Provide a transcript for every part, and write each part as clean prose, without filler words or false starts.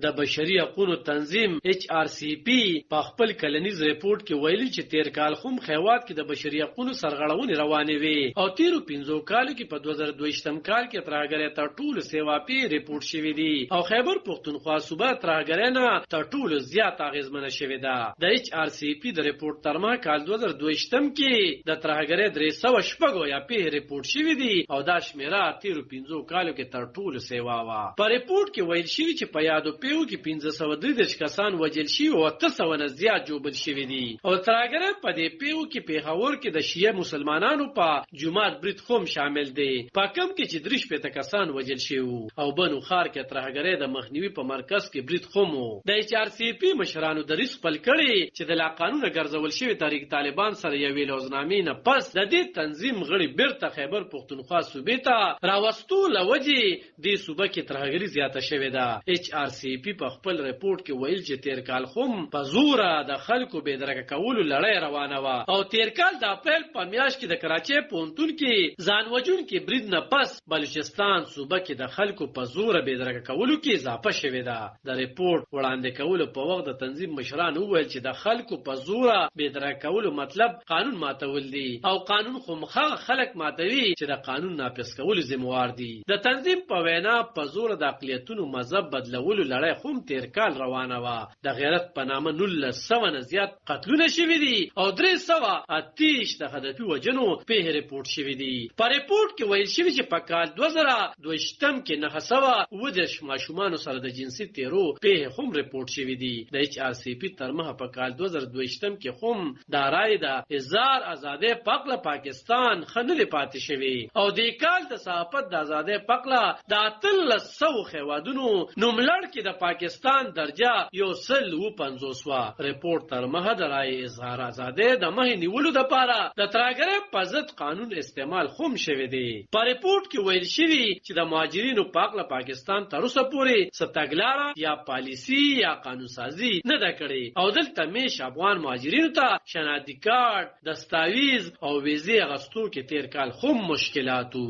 د بشري حقوقو تنظیم HRCP په خپل کلنیز ریپورت کې ویلي چې تیر کال هم خیوات کې د بشري حقوقو سرغړونې روانې وي او تیرو 15 کالو کې په 2022م کال کې ترهګرۍ تر ټولو سیواپی ریپورت شوی دی او خیبر پختونخوا صوبه ترهګرۍ نه تر ټولو زیات اغیزمنه شوې ده د HRCP د ریپورت ترمه کال 2022م کې د ترهګرۍ 300 یا په ریپورت شوی دی او دا شمیره تیرو 15 کالو کې تر ټولو سیوا وا په ریپورت کې ویل شوی چې په یادو پیو کې 1533 کسان وجل شي او 800 نه زیات جوبل شوی دي او ترهګرۍ په دې پیو کې پیښور کې د شیعه مسلمانانو په جمعات برید خوم شامل دي په کم کې چې درش په کسان وجل شي او بنو خار کې ترهګرۍ د مخنیوي په مرکز کې برید خوم د HRCP مشرانو د ریس خپل کړي چې د لا قانون ګرځول شوی تحریک طالبان سره یو لوزنامې نه پس د دې تنظیم غړي بیرته خیبر پختونخوا صوبې ته راوستو لوجي د صوبه کې ترهګرۍ زیاته شوې ده HRCP په خپل ریپورت کې ویل چې تیر کال هم په زوره د خلکو بېدرګه کولو لړۍ روانه وه او تیر کال د اپریل په میاشت کې د کراچۍ پوهنتون کې ځان وژونکي برید نه پس بلوچستان صوبه کې د خلکو په زوره بېدرګه کولو کې اضافه شوې ده د ریپورت وړاندې کولو په وخت د تنظیم مشران وویل چې د خلکو په زوره بېدرګه کولو مطلب قانون ماتول دي او قانون خو مخه خلک ماتوي چې د قانون نافذ کولو ذمہوار دي د تنظیم په وینا په زوره د اقلیتونو مذهب بدلولو لړۍ هم تیر کال روانه وه د غیرت په نامه 1900 نه زیات قتلونه شوي دي او 330 د هدفي وژنو په ریپورت شوي دي په ریپورت کې ویل شوي چې په کال 2022م کې 910 ماشومانو سره د جنسي تیرو په هم ریپورت شوي دي د HRCP ترمه په کال 2022م کې هم د رای د اظهار ازادي پقله پاکستان خنل پاتې شوي او د کال د صحافت د ازادي پقله د 300 خیوادونو نوملړ کې د پاکستان درجه 150 ریپورت تر مه د رای اظهار ازادي د مه نیولو لپاره د ترهګرۍ په ضد قانون استعمال هم شوی دی په ریپورت کې ویل شوی چې د مهاجرینو پاکله پاکستان تر اوسه پورې ستګلاره یا پالیسی یا قانون سازی نه ده کړې او دلته میش افغان مهاجرینو ته شناختی کارت دستاویز او ویزې غستو کې تیر کال هم مشکلاتو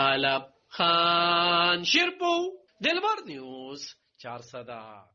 عالم خان شیرپو دلبر نیوز 400